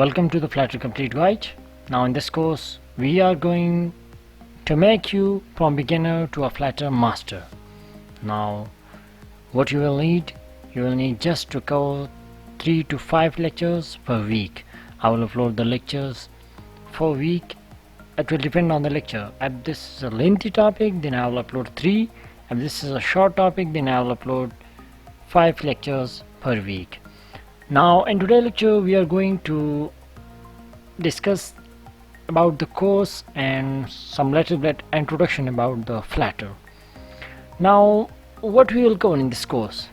Welcome to the Flutter Complete Guide. Now in this course we are going to make you from beginner to a Flutter master. Now what you will need just to cover 3 to 5 lectures per week. I will upload the lectures for week. It will depend on the lecture. If this is a lengthy topic, then I will upload 3. If this is a short topic, then I will upload 5 lectures per week. Now in today's lecture we are going to discuss about the course and some little bit introduction about the Flutter. Now what we will cover in this course?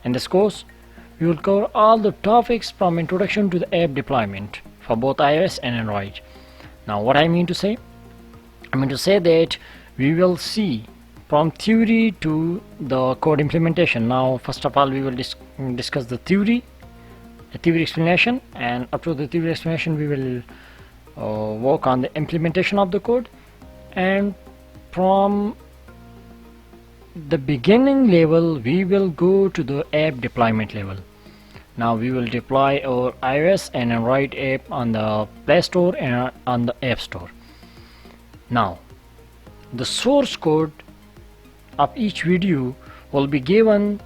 In this course we will cover all the topics from introduction to the app deployment for both iOS and Android. Now what I mean to say? I mean to say that we will see from theory to the code implementation. Now first of all we will discuss the theory explanation, and after the theory explanation we will work on the implementation of the code, and from the beginning level we will go to the app deployment level. Now we will deploy our iOS and Android app on the Play Store and on the App Store. Now the source code of each video will be given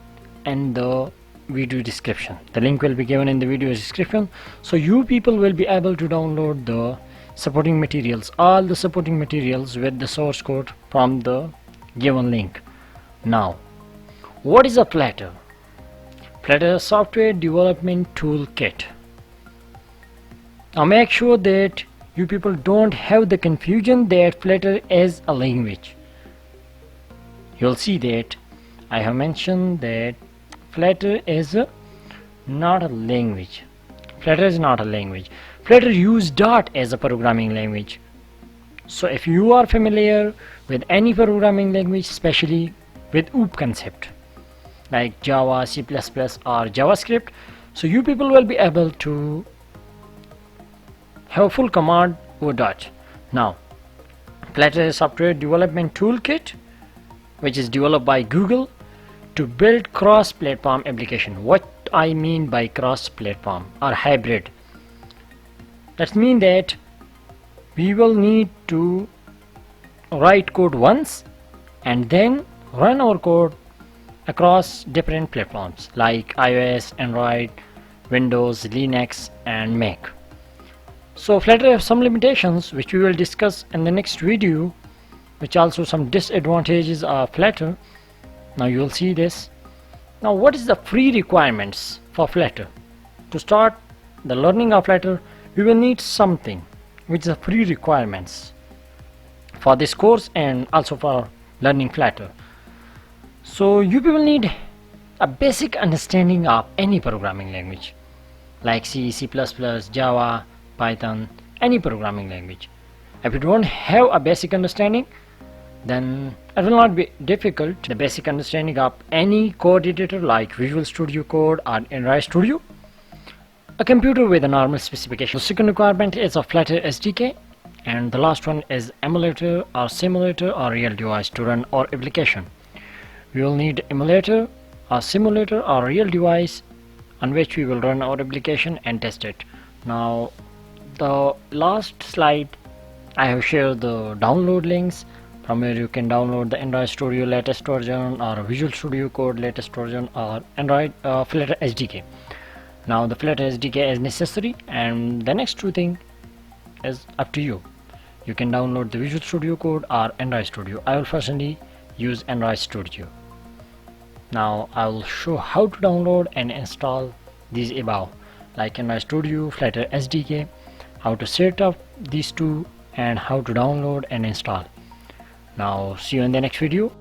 in the video description. The link will be given in the video description, so you people will be able to download the supporting materials, all the supporting materials with the source code from the given link. Now what is a Flutter? Flutter is a software development toolkit. Now make sure that you people don't have the confusion that Flutter is a language. You'll see that I have mentioned that Flutter is not a language. Flutter is not a language. Flutter uses Dart as a programming language. So if you are familiar with any programming language, especially with OOP concept like Java, C++ or JavaScript, so you people will be able to have full command over Dart. Now Flutter is a software development toolkit which is developed by Google to build cross-platform application. What I mean by cross-platform or hybrid, that means that we will need to write code once and then run our code across different platforms like iOS, Android, Windows, Linux and Mac. So Flutter has some limitations which we will discuss in the next video, which also some disadvantages of Flutter. Now you will see this. Now what is the free requirements for Flutter? To start the learning of Flutter we will need something which is the free requirements for this course and also for learning Flutter. So you will need a basic understanding of any programming language like C, C++, Java, Python, any programming language. If you don't have a basic understanding, then it will not be difficult. The basic understanding of any code editor like Visual Studio Code or Android Studio, a computer with a normal specification. The second requirement is a Flutter SDK, and the last one is emulator or simulator or real device to run our application. We will need emulator or simulator or real device on which we will run our application and test it. Now the last slide I have shared the download links from where you can download the Android Studio latest version or Visual Studio Code latest version or Android Flutter SDK. Now the Flutter SDK is necessary, and the next two things is up to you. You can download the Visual Studio Code or Android Studio. I will personally use Android Studio. Now I will show how to download and install these above, like Android Studio, Flutter SDK, how to set up these two, and how to download and install. Now see you in the next video.